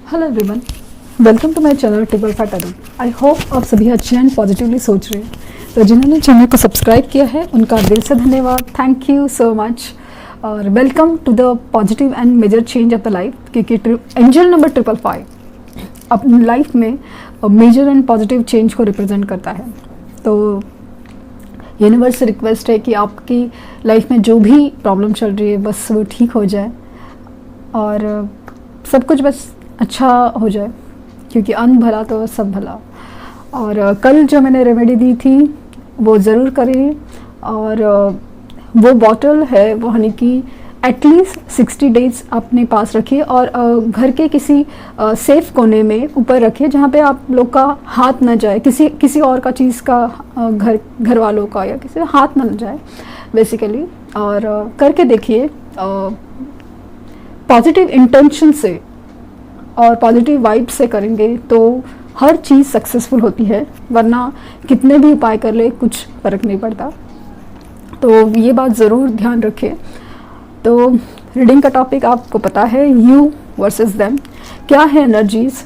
Hello everyone, welcome to my channel triple five tarot. I hope आप सभी अच्छे and positively सोच रहे हैं। तो जिन्होंने चैनल को सब्सक्राइब किया है उनका दिल से धन्यवाद, थैंक यू सो मच। और welcome to the positive and major change of the life, क्योंकि एंजल नंबर 555 अपनी लाइफ में मेजर एंड पॉजिटिव चेंज को रिप्रेजेंट करता है। तो यूनिवर्स से रिक्वेस्ट है कि आपकी लाइफ में जो भी प्रॉब्लम चल रही है बस वो ठीक हो जाए और सब कुछ बस अच्छा हो जाए, क्योंकि अंत भला तो सब भला। और कल जो मैंने रेमेडी दी थी वो ज़रूर करें। और वो बॉटल है वो हनी की, एटलीस्ट 60 डेज अपने पास रखिए और घर के किसी सेफ कोने में ऊपर रखिए जहाँ पे आप लोग का हाथ न जाए, किसी और का चीज़ का घर वालों का या किसी हाथ न जाए बेसिकली। और करके देखिए, पॉजिटिव इंटेंशन से और पॉजिटिव वाइब से करेंगे तो हर चीज़ सक्सेसफुल होती है, वरना कितने भी उपाय कर ले कुछ फ़र्क नहीं पड़ता। तो ये बात ज़रूर ध्यान रखें। तो रीडिंग का टॉपिक आपको पता है, यू वर्सेस देम। क्या है एनर्जीज़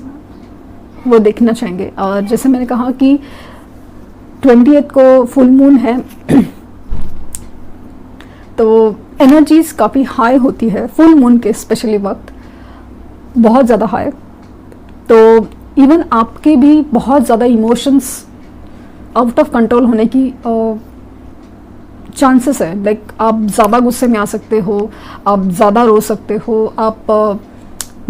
वो देखना चाहेंगे। और जैसे मैंने कहा कि 20th को फुल मून है तो एनर्जीज़ काफ़ी हाई होती है फुल मून के, स्पेशली वक्त बहुत ज़्यादा हाई। तो इवन आपके भी बहुत ज़्यादा इमोशंस आउट ऑफ कंट्रोल होने की चांसेस है। लाइक आप ज़्यादा गुस्से में आ सकते हो, आप ज़्यादा रो सकते हो, आप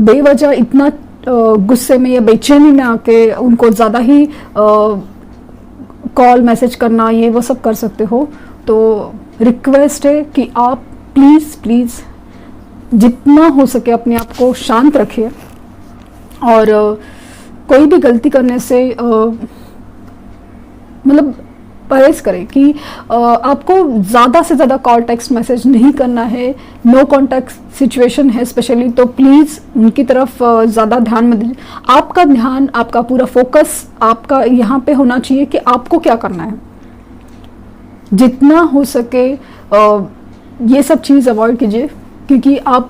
बेवजह इतना गुस्से में या बेचैनी में आके उनको ज़्यादा ही कॉल मैसेज करना ये वो सब कर सकते हो। तो रिक्वेस्ट है कि आप प्लीज़ जितना हो सके अपने आप को शांत रखिए और कोई भी गलती करने से मतलब परहेज करें कि आपको ज़्यादा से ज़्यादा कॉल टेक्स्ट मैसेज नहीं करना है। नो कॉन्टैक्ट सिचुएशन है स्पेशली, तो प्लीज़ उनकी तरफ ज़्यादा ध्यान मत दीजिए। आपका ध्यान, आपका पूरा फोकस आपका यहाँ पे होना चाहिए कि आपको क्या करना है। जितना हो सके ये सब चीज़ अवॉइड कीजिए, क्योंकि आप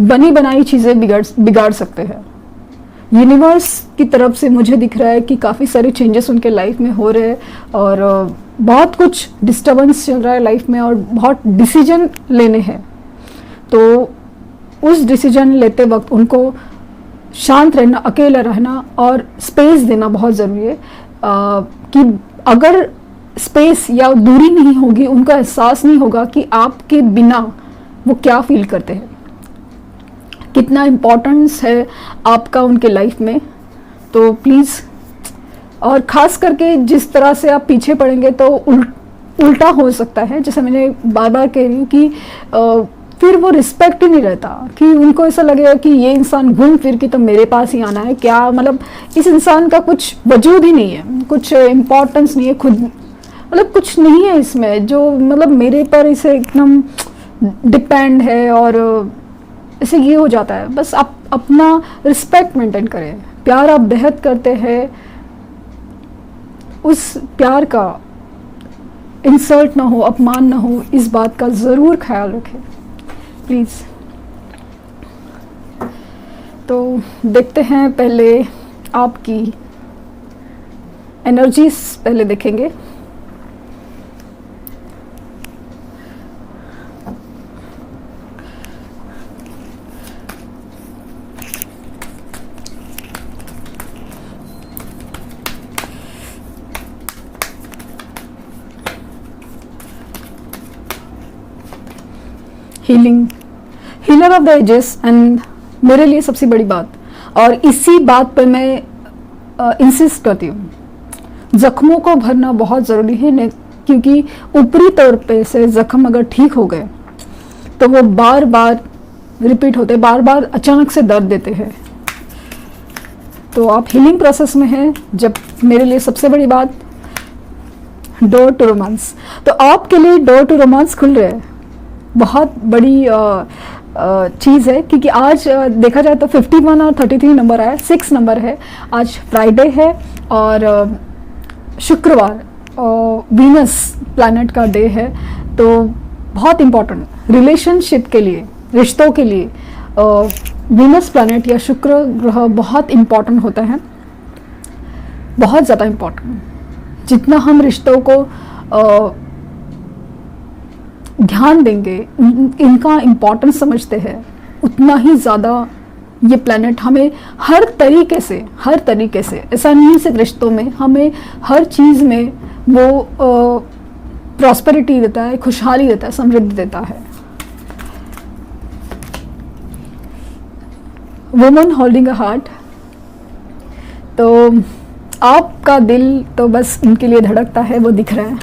बनी बनाई चीज़ें बिगाड़ सकते हैं। यूनिवर्स की तरफ से मुझे दिख रहा है कि काफ़ी सारे चेंजेस उनके लाइफ में हो रहे हैं और बहुत कुछ डिस्टर्बेंस चल रहा है लाइफ में और बहुत डिसीजन लेने हैं। तो उस डिसीजन लेते वक्त उनको शांत रहना, अकेला रहना और स्पेस देना बहुत ज़रूरी है। कि अगर स्पेस या दूरी नहीं होगी, उनका एहसास नहीं होगा कि आपके बिना वो क्या फील करते हैं, कितना इम्पोर्टेंस है आपका उनके लाइफ में। तो प्लीज़, और ख़ास करके जिस तरह से आप पीछे पड़ेंगे तो उल्टा हो सकता है। जैसे मैंने बार बार कह रही हूँ कि फिर वो रिस्पेक्ट ही नहीं रहता, कि उनको ऐसा लगेगा कि ये इंसान घूम फिर के तो मेरे पास ही आना है, क्या मतलब इस इंसान का कुछ वजूद ही नहीं है, कुछ इम्पोर्टेंस नहीं है, खुद मतलब कुछ नहीं है इसमें जो मतलब मेरे पर इसे एकदम डिपेंड है। और ऐसे ये हो जाता है। बस आप अपना रिस्पेक्ट मेंटेन करें। प्यार आप बेहद करते हैं, उस प्यार का इंसल्ट ना हो, अपमान ना हो, इस बात का ज़रूर ख्याल रखें प्लीज़। तो देखते हैं, पहले आपकी एनर्जीज पहले देखेंगे। Healer of the ages. And मेरे लिए सबसे बड़ी बात, और इसी बात पर मैं इंसिस्ट करती हूँ, जख्मों को भरना बहुत ज़रूरी है, क्योंकि ऊपरी तौर पे से जख्म अगर ठीक हो गए तो वो बार बार रिपीट होते, बार बार अचानक से दर्द देते हैं। तो आप हीलिंग प्रोसेस में हैं। जब मेरे लिए सबसे बड़ी बात, डोर टू रोमांस। तो आपके लिए डोर टू रोमांस खुल रहे हैं, बहुत बड़ी चीज़ है, क्योंकि आज देखा जाए तो 51 और 33 नंबर आया, 6 नंबर है। आज फ्राइडे है और शुक्रवार वीनस प्लैनेट का डे है। तो बहुत इम्पोर्टेंट रिलेशनशिप के लिए, रिश्तों के लिए वीनस प्लैनेट या शुक्र ग्रह बहुत इम्पॉर्टेंट होता है, बहुत ज़्यादा इम्पॉर्टेंट। जितना हम रिश्तों को ध्यान देंगे, इनका इम्पोर्टेंस समझते हैं, उतना ही ज़्यादा ये प्लैनेट हमें हर तरीके से ऐसा नहीं सिर्फ रिश्तों में, हमें हर चीज़ में वो प्रॉस्पेरिटी देता है, खुशहाली देता है, समृद्धि देता है। वुमन होल्डिंग अ हार्ट, तो आपका दिल तो बस उनके लिए धड़कता है, वो दिख रहा है,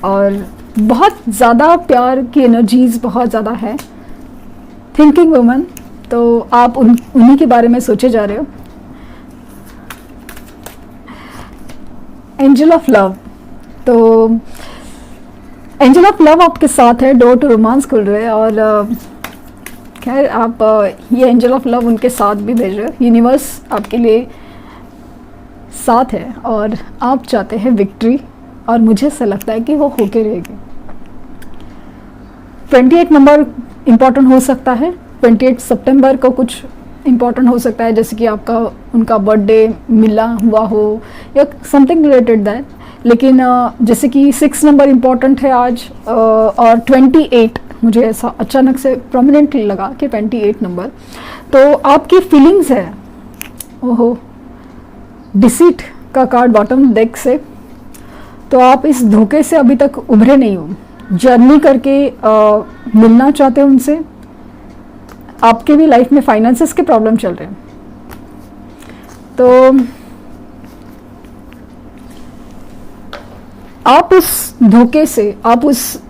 और बहुत ज़्यादा प्यार की एनर्जीज बहुत ज़्यादा है। थिंकिंग वुमन, तो आप उन्हीं के बारे में सोचे जा रहे हो। एंजल ऑफ लव, तो एंजल ऑफ लव आपके साथ है, डोर टू रोमांस खुल रहे हैं, और खैर आप ये एंजल ऑफ लव उनके साथ भी भेज रहे हो। यूनिवर्स आपके लिए साथ है और आप चाहते हैं विक्ट्री, और मुझे ऐसा लगता है कि वो होके रहेगी। 28 नंबर इम्पॉर्टेंट हो सकता है, 28 सितंबर को कुछ इम्पॉर्टेंट हो सकता है, जैसे कि आपका उनका बर्थडे मिला हुआ हो या समथिंग रिलेटेड दैट। लेकिन जैसे कि 6 नंबर इम्पॉर्टेंट है आज, और 28 मुझे ऐसा अचानक से प्रोमिनेंटली लगा कि 28 नंबर, तो आपकी फीलिंग्स है। ओहो, डिसीट का कार्ड बॉटम डेक से, तो आप इस धोखे से अभी तक उभरे नहीं हो, जर्नी करके मिलना चाहते हो उनसे। आपके भी लाइफ में फाइनेंसेस के प्रॉब्लम चल रहे हैं, तो आप उस धोखे से, आप उस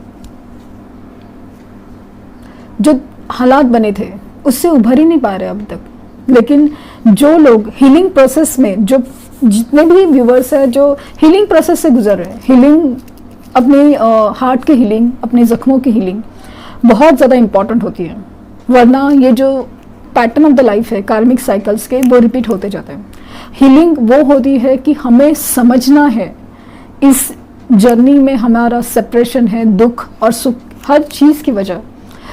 जो हालात बने थे उससे उभर ही नहीं पा रहे अभी तक। लेकिन जो लोग हीलिंग प्रोसेस में, जो जितने भी व्यूवर्स हैं जो हीलिंग प्रोसेस से गुजर रहे हैं, हीलिंग, अपने हार्ट की हीलिंग, अपने जख्मों की हीलिंग बहुत ज़्यादा इम्पॉर्टेंट होती है, वरना ये जो पैटर्न ऑफ द लाइफ है, कार्मिक साइकिल्स के, वो रिपीट होते जाते हैं। हीलिंग वो होती है कि हमें समझना है इस जर्नी में हमारा सेपरेशन है, दुख और सुख, हर चीज़ की वजह।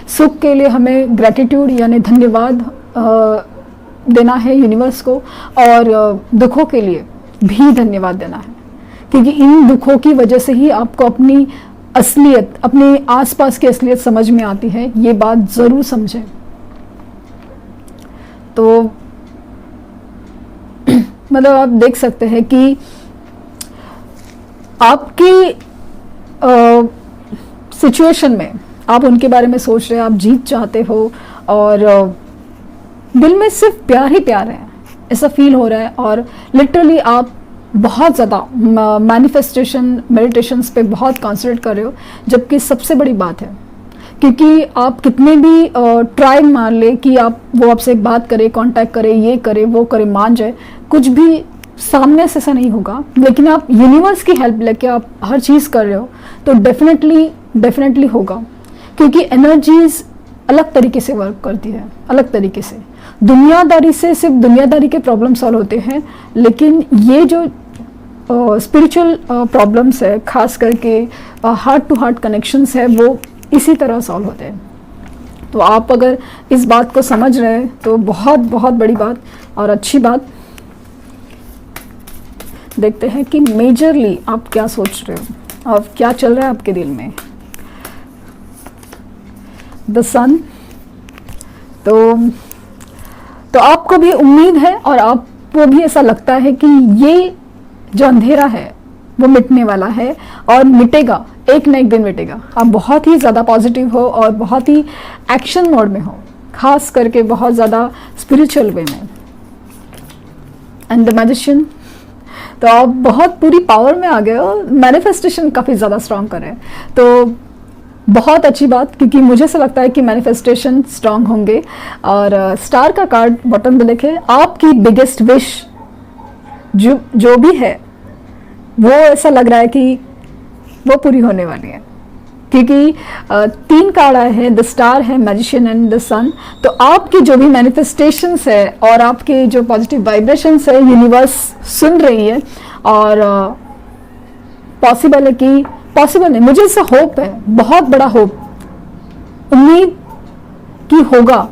सुख के लिए हमें ग्रैटिट्यूड यानी धन्यवाद देना है यूनिवर्स को, और दुखों के लिए भी धन्यवाद देना है, क्योंकि इन दुखों की वजह से ही आपको अपनी असलियत, अपने आसपास की असलियत समझ में आती है। ये बात ज़रूर समझें। तो मतलब आप देख सकते हैं कि आपकी सिचुएशन में आप उनके बारे में सोच रहे हैं, आप जीत चाहते हो, और दिल में सिर्फ प्यार ही प्यार है, ऐसा फील हो रहा है। और लिटरली आप बहुत ज़्यादा मैनिफेस्टेशन, मेडिटेशंस पे बहुत कॉन्सेंट्रेट कर रहे हो, जबकि सबसे बड़ी बात है, क्योंकि आप कितने भी ट्राई मार ले कि आप वो आपसे बात करे, कांटेक्ट करे, ये करे, वो करे, मान जाए, कुछ भी सामने से ऐसा नहीं होगा। लेकिन आप यूनिवर्स की हेल्प लेके आप हर चीज़ कर रहे हो, तो डेफिनेटली होगा, क्योंकि एनर्जीज अलग तरीके से वर्क करती है, अलग तरीके से। दुनियादारी से सिर्फ दुनियादारी के प्रॉब्लम सॉल्व होते हैं, लेकिन ये जो स्पिरिचुअल प्रॉब्लम्स है, खास करके हार्ट टू हार्ट कनेक्शंस है, वो इसी तरह सॉल्व होते हैं। तो आप अगर इस बात को समझ रहे हैं तो बहुत बहुत बड़ी बात और अच्छी बात। देखते हैं कि मेजरली आप क्या सोच रहे हो और क्या चल रहा है आपके दिल में। द सन, तो आपको भी उम्मीद है और आपको भी ऐसा लगता है कि ये जो अंधेरा है वो मिटने वाला है और मिटेगा, एक न एक दिन मिटेगा। आप बहुत ही ज़्यादा पॉजिटिव हो और बहुत ही एक्शन मोड में हो, खास करके बहुत ज़्यादा स्पिरिचुअल वे में। एंड द मैजिशियन, तो आप बहुत पूरी पावर में आ गए हो, मैनिफेस्टेशन काफ़ी ज़्यादा स्ट्रॉन्ग कर रहे हैं, तो बहुत अच्छी बात, क्योंकि मुझे ऐसा लगता है कि मैनिफेस्टेशन स्ट्रॉन्ग होंगे। और स्टार का कार्ड बटन पे लिखे, आपकी बिगेस्ट विश जो भी है वो ऐसा लग रहा है कि वो पूरी होने वाली है, क्योंकि 3 कार्ड आए हैं, द स्टार है, मैजिशियन एंड द सन। तो आपकी जो भी मैनिफेस्टेशंस है और आपके जो पॉजिटिव वाइब्रेशंस है, यूनिवर्स सुन रही है, और पॉसिबल है कि, पॉसिबल नहीं, मुझे इससे होप है, बहुत बड़ा होप, उम्मीद कि होगा,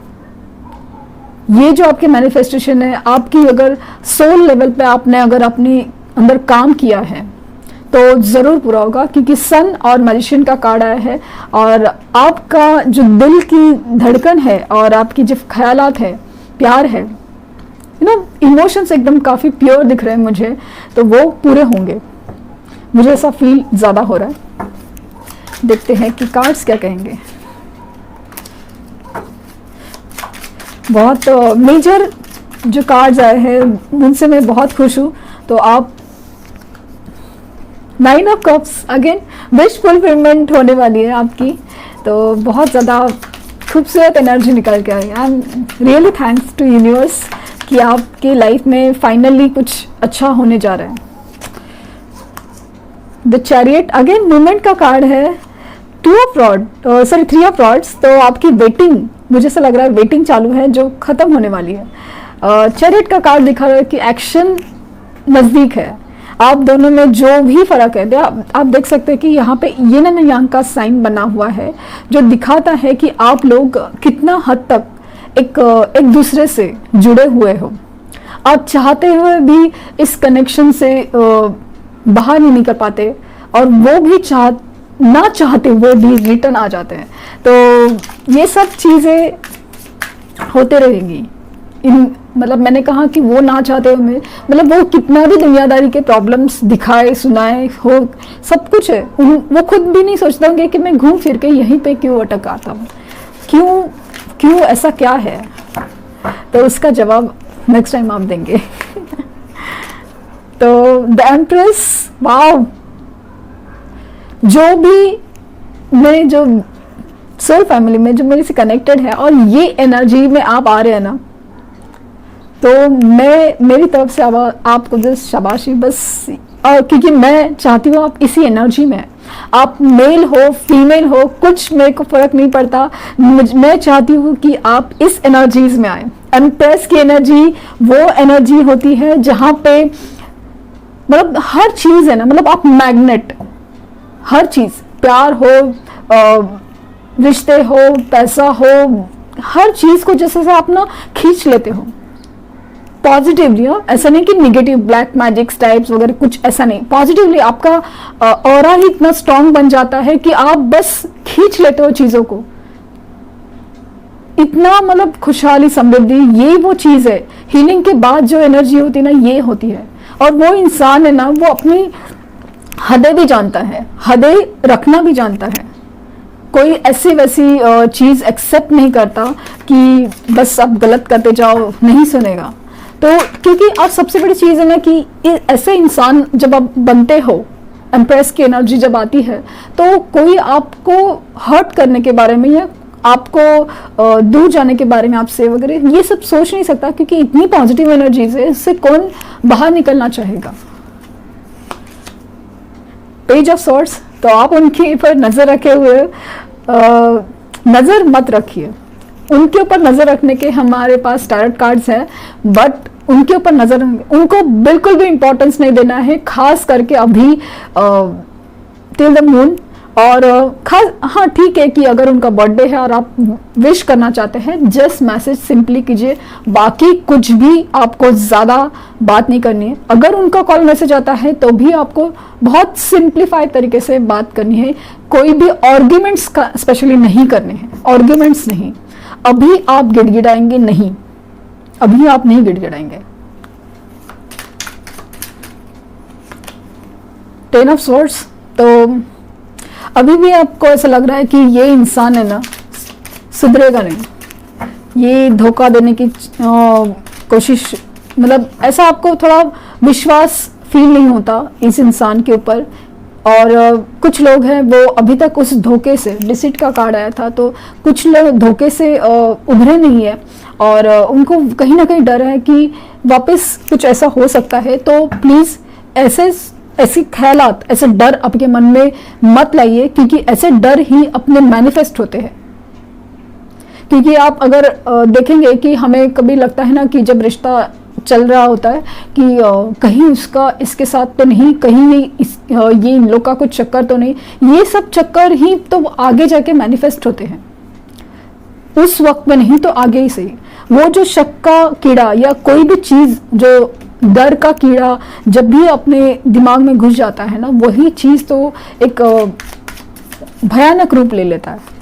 ये जो आपके मैनिफेस्टेशन है, आपकी अगर सोल लेवल पे आपने अगर अपने अंदर काम किया है तो ज़रूर पूरा होगा, क्योंकि सन और मैजिशियन का कार्ड आया है। और आपका जो दिल की धड़कन है और आपकी जो ख्यालात है, प्यार है, यू नो, इमोशंस एकदम काफ़ी प्योर दिख रहे हैं मुझे, तो वो पूरे होंगे। मुझे ऐसा फील ज़्यादा हो रहा है। देखते हैं कि कार्ड्स क्या कहेंगे। बहुत मेजर जो कार्ड्स आए हैं उनसे मैं बहुत खुश हूँ। तो आप 9 of cups, again wish fulfilment होने वाली है आपकी, तो बहुत ज़्यादा खूबसूरत एनर्जी निकल के आई। I am really thanks to universe कि आपकी लाइफ में फाइनली कुछ अच्छा होने जा रहा है। द चैरियट, अगेन मूवमेंट का कार्ड है। 3 ऑफ रॉड्स, तो आपकी वेटिंग, मुझे ऐसा लग रहा है वेटिंग चालू है जो ख़त्म होने वाली है। चैरियट का कार्ड दिखा रहा है कि एक्शन नज़दीक है। आप दोनों में जो भी फ़र्क है, आप देख सकते हैं कि यहाँ पे यिन एंड यांग का साइन बना हुआ है, जो दिखाता है कि आप लोग कितना हद तक एक दूसरे से जुड़े हुए हो। आप चाहते हुए भी इस कनेक्शन से बाहर नहीं निकल पाते, और वो भी ना चाहते हुए भी रिटर्न आ जाते हैं। तो ये सब चीज़ें होते रहेंगी। मतलब मैंने कहा कि वो ना चाहते हुए, मतलब वो कितना भी दुनियादारी के प्रॉब्लम्स दिखाए सुनाए हो, सब कुछ है, वो खुद भी नहीं सोचते होंगे कि मैं घूम फिर के यहीं पे क्यों अटक आता हूँ, क्यों ऐसा क्या है। तो उसका जवाब नेक्स्ट टाइम आप देंगे। तो द एम्प्रेस, वाव, जो भी मेरे जो सोल फैमिली में जो मेरे से कनेक्टेड है और ये एनर्जी में आप आ रहे हैं ना, तो मेरी तरफ से आपको बस शाबाशी, बस, और क्योंकि मैं चाहती हूँ आप इसी एनर्जी में, आप मेल हो फीमेल हो, कुछ मेरे को फर्क नहीं पड़ता, मैं चाहती हूँ कि आप इस एनर्जीज में आए। एम्प्रेस की एनर्जी वो एनर्जी होती है जहाँ पे मतलब हर चीज़ है ना, मतलब आप मैग्नेट, हर चीज़, प्यार हो, रिश्ते हो, पैसा हो, हर चीज़ को जैसे से आप ना खींच लेते हो पॉजिटिवली। ऐसा नहीं कि निगेटिव ब्लैक मैजिक्स टाइप्स वगैरह, कुछ ऐसा नहीं, पॉजिटिवली आपका ऑरा ही इतना स्ट्रांग बन जाता है कि आप बस खींच लेते हो चीज़ों को। इतना मतलब खुशहाली, समृद्धि, ये वो चीज़ है। हीलिंग के बाद जो एनर्जी होती है ना, ये होती है। और वो इंसान है ना, वो अपनी हदें भी जानता है, हदें रखना भी जानता है। कोई ऐसी वैसी चीज़ एक्सेप्ट नहीं करता कि बस आप गलत करते जाओ, नहीं सुनेगा। तो क्योंकि आप सबसे बड़ी चीज़ है ना कि ऐसे इंसान जब आप बनते हो, एम्प्रेस की एनर्जी जब आती है, तो कोई आपको हर्ट करने के बारे में या आपको दूर जाने के बारे में आपसे वगैरह ये सब सोच नहीं सकता, क्योंकि इतनी पॉजिटिव एनर्जीज है, इससे कौन बाहर निकलना चाहेगा। पेज ऑफ सॉर्ट्स, तो आप उनके ऊपर नज़र रखे हुए, नज़र मत रखिए, उनके ऊपर नज़र रखने के हमारे पास टैरोट कार्ड्स हैं, बट उनके ऊपर नज़र, उनको बिल्कुल भी इम्पोर्टेंस नहीं देना है, खास करके अभी टिल द मून। और खास, हाँ ठीक है कि अगर उनका बर्थडे है और आप विश करना चाहते हैं, जस्ट मैसेज सिंपली कीजिए, बाकी कुछ भी आपको ज़्यादा बात नहीं करनी है। अगर उनका कॉल मैसेज आता है तो भी आपको बहुत सिंप्लीफाइड तरीके से बात करनी है, कोई भी आर्ग्यूमेंट्स का स्पेशली नहीं करने हैं, आर्ग्यूमेंट्स नहीं। अभी आप गिड़गिड़ाएंगे नहीं, अभी आप नहीं गिड़गिड़ाएंगे। 10 ऑफ स्वॉर्ड्स, तो अभी भी आपको ऐसा लग रहा है कि ये इंसान है ना सुधरेगा नहीं, ये धोखा देने की कोशिश, मतलब ऐसा आपको थोड़ा विश्वास फील नहीं होता इस इंसान के ऊपर। और कुछ लोग हैं वो अभी तक उस धोखे से, डिसीट का कार्ड आया था, तो कुछ लोग धोखे से उभरे नहीं है और उनको कहीं ना कहीं डर है कि वापस कुछ ऐसा हो सकता है। तो प्लीज़ ऐसे ख्यालात, ऐसे डर आपके मन में मत लाइए, क्योंकि ऐसे डर ही अपने मैनिफेस्ट होते हैं। क्योंकि आप अगर देखेंगे कि हमें कभी लगता है ना कि जब रिश्ता चल रहा होता है कि कहीं उसका इसके साथ तो नहीं, कहीं ये इन लोग का कुछ चक्कर तो नहीं, ये सब चक्कर ही तो आगे जाके मैनिफेस्ट होते हैं, उस वक्त में नहीं तो आगे ही सही। वो जो शक का कीड़ा या कोई भी चीज, जो डर का कीड़ा जब भी अपने दिमाग में घुस जाता है ना, वही चीज तो एक भयानक रूप ले लेता है।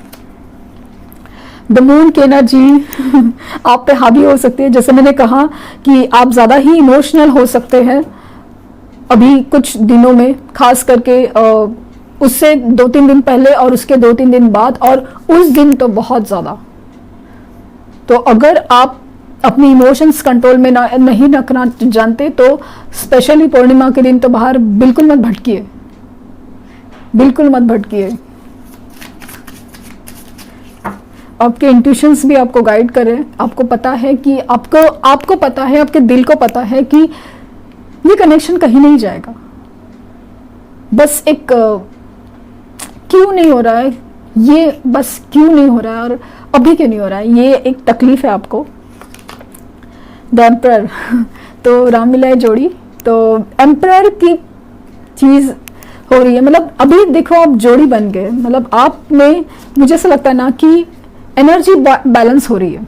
द मून की एनर्जी आप पे हावी हो सकती है। जैसे मैंने कहा कि आप ज़्यादा ही इमोशनल हो सकते हैं अभी कुछ दिनों में, खास करके उससे 2-3 दिन पहले और उसके 2-3 दिन बाद, और उस दिन तो बहुत ज़्यादा। तो अगर आप अपनी इमोशंस कंट्रोल में नहीं रखना जानते तो स्पेशली पूर्णिमा के दिन तो बाहर बिल्कुल मत भटकिए, बिल्कुल मत भटकिए। आपके इंट्यूशंस भी आपको गाइड करें। आपको पता है कि आपको पता है, आपके दिल को पता है कि ये कनेक्शन कहीं नहीं जाएगा। बस एक क्यों नहीं हो रहा है, ये बस क्यों नहीं हो रहा है और अभी क्यों नहीं हो रहा है, ये एक तकलीफ है आपको। द एम्परर तो रामलीला जोड़ी, तो एम्परर की चीज हो रही है। मतलब अभी देखो आप जोड़ी बन गए, मतलब आप में मुझे ऐसा लगता है ना कि एनर्जी बैलेंस हो रही है।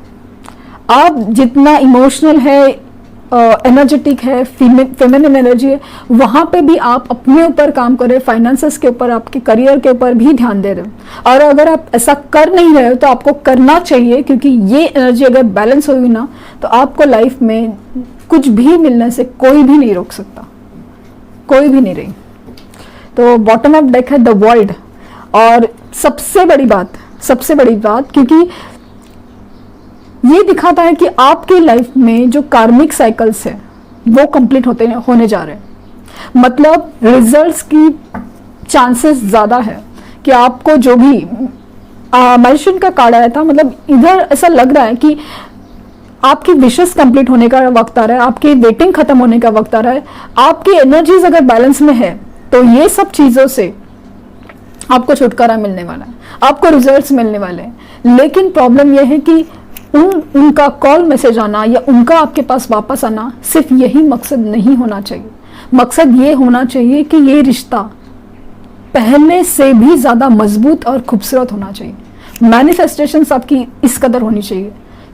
आप जितना इमोशनल है, एनर्जेटिक है, फेमिनिन एनर्जी है, वहाँ पे भी आप अपने ऊपर काम कर रहे हैं, फाइनेंसेस के ऊपर, आपके करियर के ऊपर भी ध्यान दे रहे हो। और अगर आप ऐसा कर नहीं रहे हो तो आपको करना चाहिए, क्योंकि ये एनर्जी अगर बैलेंस होगी ना तो आपको लाइफ में कुछ भी मिलने से कोई भी नहीं रोक सकता, कोई भी नहीं रही। तो बॉटम ऑफ डेक है द वर्ल्ड। और सबसे बड़ी बात क्योंकि ये दिखाता है कि आपकी लाइफ में जो कार्मिक साइकिल्स है वो कंप्लीट होने जा रहे हैं। मतलब रिजल्ट्स की चांसेस ज़्यादा है कि आपको जो भी मैजिशियन का कार्ड आया था, मतलब इधर ऐसा लग रहा है कि आपकी विशेस कंप्लीट होने का वक्त आ रहा है, आपकी वेटिंग खत्म होने का वक्त आ रहा है। आपकी एनर्जीज अगर बैलेंस में है तो ये सब चीज़ों से आपको छुटकारा मिलने वाला है, आपको रिजल्ट्स मिलने वाले हैं। लेकिन प्रॉब्लम यह है कि उनका कॉल मैसेज आना या उनका आपके पास वापस आना सिर्फ यही मकसद नहीं होना चाहिए। मकसद ये होना चाहिए कि ये रिश्ता पहले से भी ज़्यादा मजबूत और खूबसूरत होना चाहिए। मैनिफेस्टेशंस आपकी इस कदर होनी चाहिए,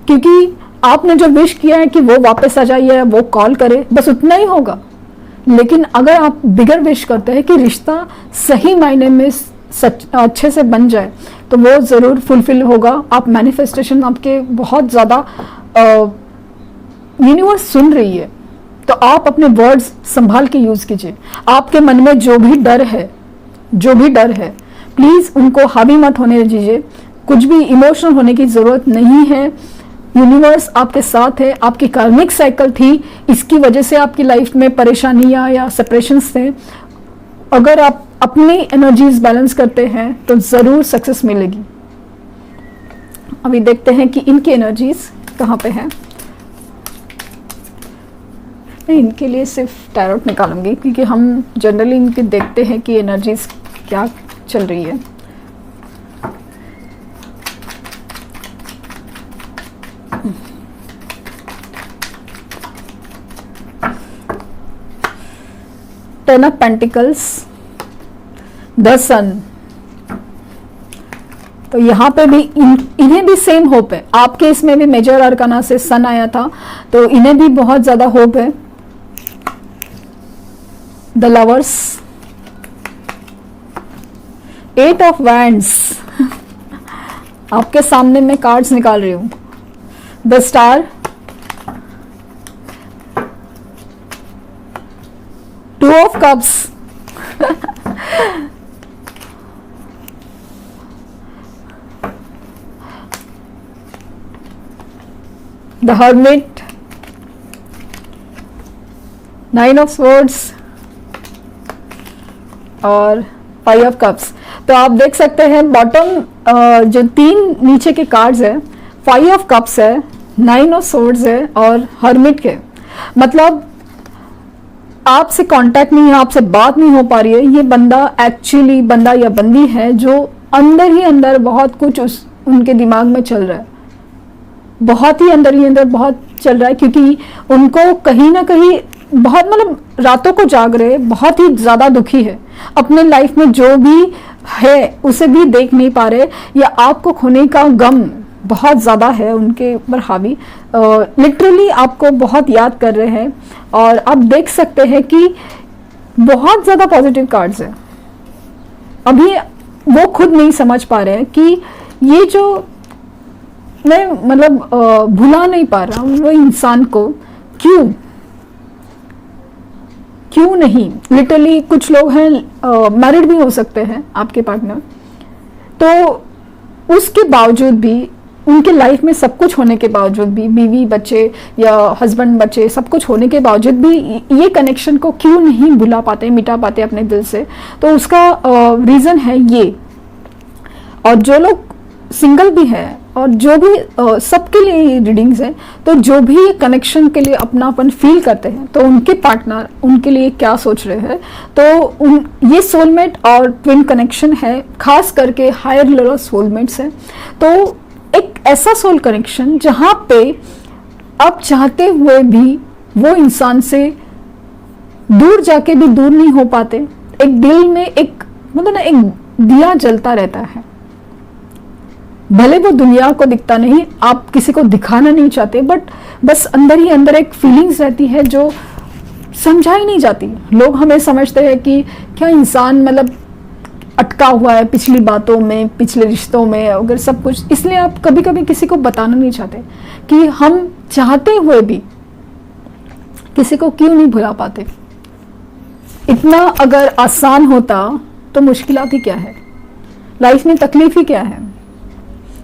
क्योंकि आपने जो विश किया है कि वो वापस आ जाए या वो कॉल करे, बस उतना ही होगा। लेकिन अगर आप बिगर विश करते हैं कि रिश्ता सही मायने में अच्छे से बन जाए तो वो ज़रूर फुलफिल होगा। आप मैनिफेस्टेशन आपके बहुत ज़्यादा यूनिवर्स सुन रही है, तो आप अपने वर्ड्स संभाल के यूज़ कीजिए। आपके मन में जो भी डर है प्लीज़ उनको हावी मत होने दीजिए। कुछ भी इमोशनल होने की ज़रूरत नहीं है। यूनिवर्स आपके साथ है। आपकी कार्मिक साइकिल थी, इसकी वजह से आपकी लाइफ में परेशानियां या सेपरेशंस थे। अगर आप अपनी एनर्जीज बैलेंस करते हैं तो ज़रूर सक्सेस मिलेगी। अभी देखते हैं कि इनकी एनर्जीज कहाँ पे है। मैं इनके लिए सिर्फ टैरोट निकालूंगी, क्योंकि हम जनरली इनके देखते हैं कि एनर्जीज क्या चल रही है। टेन ऑफ पेंटिकल्स, द सन। तो यहाँ पे भी इन्हें भी सेम होप है। आपके इसमें भी मेजर अरकाना से सन आया था, तो इन्हें भी बहुत ज्यादा होप है। The lovers, eight of wands. आपके सामने मैं कार्ड्स निकाल रही हूं। The star, two of cups, the hermit, nine of swords और फाइव ऑफ कप्स। तो आप देख सकते हैं बॉटम जो तीन नीचे के कार्ड्स है, फाइव ऑफ कप्स है, नाइन ऑफ स्वॉर्ड्स है और हर्मिट के। मतलब आपसे कांटेक्ट नहीं है, आपसे बात नहीं हो पा रही है। ये बंदा या बंदी है जो अंदर ही अंदर बहुत कुछ उनके दिमाग में चल रहा है, बहुत ही अंदर बहुत चल रहा है, क्योंकि उनको कहीं ना कहीं बहुत, मतलब रातों को जाग रहे, बहुत ही ज्यादा दुखी है। अपने लाइफ में जो भी है उसे भी देख नहीं पा रहे, या आपको खोने का गम बहुत ज़्यादा है उनके ऊपर हावी, लिटरली आपको बहुत याद कर रहे हैं। और आप देख सकते हैं कि बहुत ज़्यादा पॉजिटिव कार्ड्स हैं। अभी वो खुद नहीं समझ पा रहे हैं कि ये जो मैं मतलब भुला नहीं पा रहा हूँ वो इंसान को, क्यों नहीं। लिटरली कुछ लोग हैं मैरिड भी हो सकते हैं आपके पार्टनर, तो उसके बावजूद भी, उनके लाइफ में सब कुछ होने के बावजूद भी, बीवी बच्चे या हस्बैंड बच्चे सब कुछ होने के बावजूद भी ये कनेक्शन को क्यों नहीं भुला पाते, मिटा पाते अपने दिल से। तो उसका रीज़न है ये। और जो लोग सिंगल भी है और जो भी सबके लिए रीडिंग्स है, तो जो भी कनेक्शन के लिए अपनापन फील करते हैं, तो उनके पार्टनर उनके लिए क्या सोच रहे हैं। तो ये सोलमेट और ट्विन कनेक्शन है, खास करके हायर लेवल सोलमेट्स है। तो एक ऐसा सोल कनेक्शन जहाँ पे आप चाहते हुए भी वो इंसान से दूर जाके भी दूर नहीं हो पाते। एक दिल में एक मतलब ना एक दिया जलता रहता है, भले वो दुनिया को दिखता नहीं, आप किसी को दिखाना नहीं चाहते, बट बस अंदर ही अंदर एक फीलिंग्स रहती है जो समझाई नहीं जाती। लोग हमें समझते हैं कि क्या इंसान मतलब अटका हुआ है पिछली बातों में, पिछले रिश्तों में, अगर सब कुछ, इसलिए आप कभी कभी किसी को बताना नहीं चाहते कि हम चाहते हुए भी किसी को क्यों नहीं भुला पाते। इतना अगर आसान होता तो मुश्किलात ही क्या है, लाइफ में तकलीफ ही क्या है।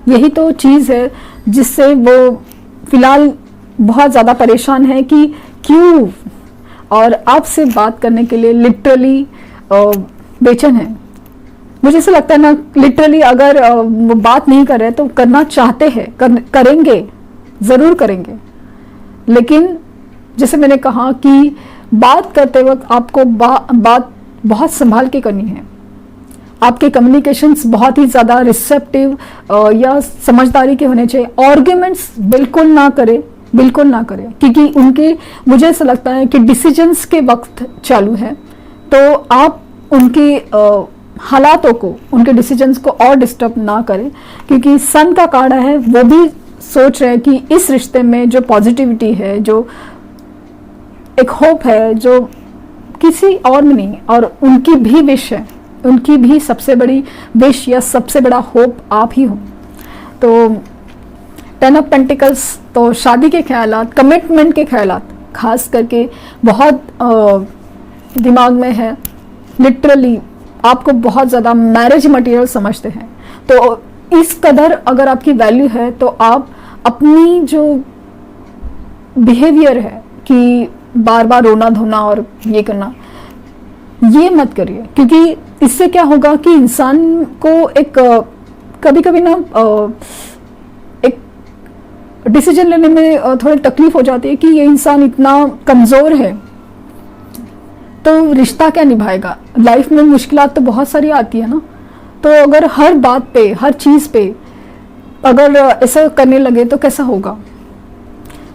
यही तो चीज़ है जिससे वो फिलहाल बहुत ज़्यादा परेशान है कि क्यों, और आपसे बात करने के लिए लिटरली बेचैन है। मुझे ऐसा लगता है ना, लिटरली अगर वो बात नहीं कर रहे तो करना चाहते हैं, करेंगे, ज़रूर करेंगे। लेकिन जैसे मैंने कहा कि बात करते वक्त आपको बात बहुत संभाल के करनी है। आपके कम्युनिकेशंस बहुत ही ज़्यादा रिसेप्टिव या समझदारी के होने चाहिए। आर्ग्यूमेंट्स बिल्कुल ना करें, बिल्कुल ना करें, क्योंकि उनके, मुझे ऐसा लगता है कि डिसीजंस के वक्त चालू है, तो आप उनके हालातों को, उनके डिसीजंस को और डिस्टर्ब ना करें। क्योंकि सन का कार्ड है, वो भी सोच रहे हैं कि इस रिश्ते में जो पॉजिटिविटी है, जो एक होप है, जो किसी और में नहीं, और उनकी भी विश है, उनकी भी सबसे बड़ी विश या सबसे बड़ा होप आप ही हो। तो 10 ऑफ पेंटिकल्स, तो शादी के ख्यालात, कमिटमेंट के ख्यालात खास करके बहुत दिमाग में है। लिटरली आपको बहुत ज़्यादा मैरिज मटेरियल समझते हैं, तो इस कदर अगर आपकी वैल्यू है तो आप अपनी जो बिहेवियर है कि बार बार रोना धोना और ये करना, ये मत करिए। क्योंकि इससे क्या होगा कि इंसान को एक कभी कभी ना एक डिसीजन लेने में थोड़ी तकलीफ हो जाती है कि ये इंसान इतना कमज़ोर है, तो रिश्ता क्या निभाएगा। लाइफ में मुश्किलात तो बहुत सारी आती है ना, तो अगर हर बात पे, हर चीज़ पे अगर ऐसा करने लगे तो कैसा होगा।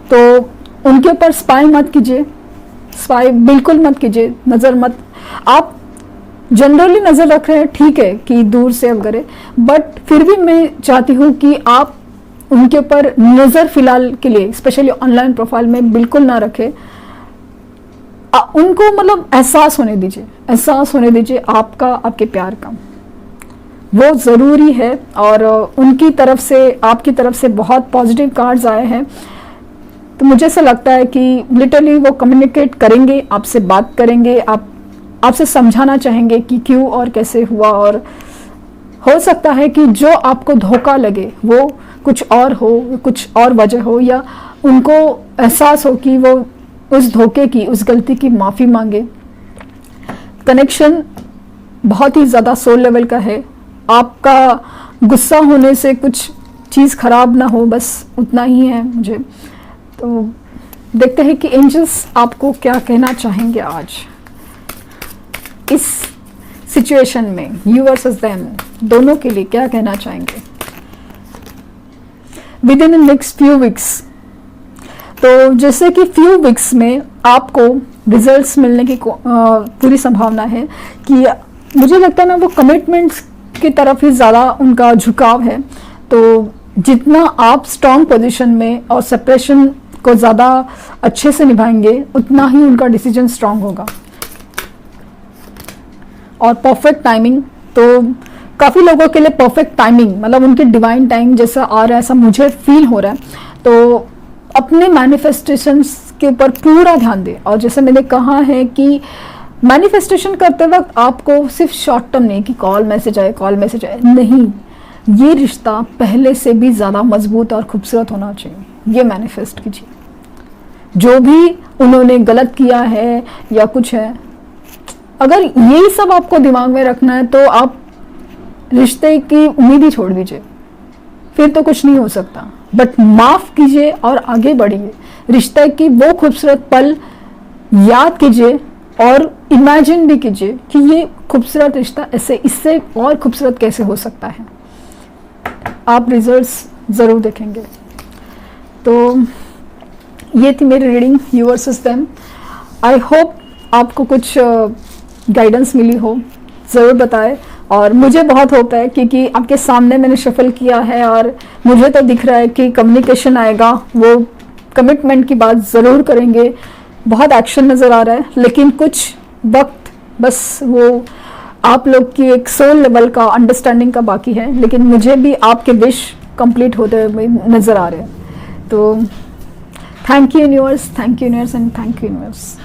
तो उनके ऊपर स्पाई मत कीजिए, स्पाई बिल्कुल मत कीजिए, नज़र मत। आप जनरली नज़र रख रहे हैं, ठीक है कि दूर से अब करें, बट फिर भी मैं चाहती हूँ कि आप उनके ऊपर नज़र फिलहाल के लिए, स्पेशली ऑनलाइन प्रोफाइल में, बिल्कुल ना रखें। उनको मतलब एहसास होने दीजिए, एहसास होने दीजिए आपका, आपके प्यार का, वो ज़रूरी है। और उनकी तरफ से, आपकी तरफ से बहुत पॉजिटिव कार्ड्स आए हैं, तो मुझे ऐसा लगता है कि लिटरली वो कम्युनिकेट करेंगे, आपसे बात करेंगे, आपसे समझाना चाहेंगे कि क्यों और कैसे हुआ। और हो सकता है कि जो आपको धोखा लगे वो कुछ और हो, कुछ और वजह हो, या उनको एहसास हो कि वो उस धोखे की, उस गलती की माफ़ी मांगे। कनेक्शन बहुत ही ज़्यादा सोल लेवल का है। आपका गुस्सा होने से कुछ चीज़ खराब ना हो, बस उतना ही है मुझे। तो देखते हैं कि एंजल्स आपको क्या कहना चाहेंगे आज इस सिचुएशन में, यू वर्सेस देम, दोनों के लिए क्या कहना चाहेंगे with in next few weeks. तो जैसे कि फ्यू वीक्स में आपको रिजल्ट्स मिलने की पूरी संभावना है कि मुझे लगता है ना, वो कमिटमेंट्स की तरफ ही ज़्यादा उनका झुकाव है। तो जितना आप स्ट्रॉन्ग पोजीशन में और सेपरेशन को ज़्यादा अच्छे से निभाएंगे उतना ही उनका डिसीजन स्ट्रॉन्ग होगा। और परफेक्ट टाइमिंग, तो काफ़ी लोगों के लिए परफेक्ट टाइमिंग मतलब उनकी डिवाइन टाइम जैसा आ रहा है, ऐसा मुझे फील हो रहा है। तो अपने मैनिफेस्टेशंस के ऊपर पूरा ध्यान दें। और जैसे मैंने कहा है कि मैनिफेस्टेशन करते वक्त आपको सिर्फ शॉर्ट टर्म नहीं कि कॉल मैसेज आए नहीं, ये रिश्ता पहले से भी ज़्यादा मजबूत और खूबसूरत होना चाहिए। ये मैनिफेस्ट कीजिए। जो भी उन्होंने गलत किया है या कुछ है, अगर यही सब आपको दिमाग में रखना है तो आप रिश्ते की उम्मीद ही छोड़ दीजिए, फिर तो कुछ नहीं हो सकता। बट माफ कीजिए और आगे बढ़िए। रिश्ते की वो खूबसूरत पल याद कीजिए और इमेजिन भी कीजिए कि ये खूबसूरत रिश्ता ऐसे इससे और खूबसूरत कैसे हो सकता है। आप रिजल्ट्स ज़रूर देखेंगे। तो ये थी मेरी reading you versus them. I hope आपको कुछ गाइडेंस मिली हो, ज़रूर बताएं। और मुझे बहुत होप है क्योंकि आपके सामने मैंने शफल किया है और मुझे तो दिख रहा है कि कम्युनिकेशन आएगा, वो कमिटमेंट की बात ज़रूर करेंगे, बहुत एक्शन नज़र आ रहा है। लेकिन कुछ वक्त बस वो आप लोग की एक सोल लेवल का अंडरस्टैंडिंग का बाकी है, लेकिन मुझे भी आपके विश कंप्लीट होते हुए नज़र आ रहे हैं। तो thank you universe and thank you universe.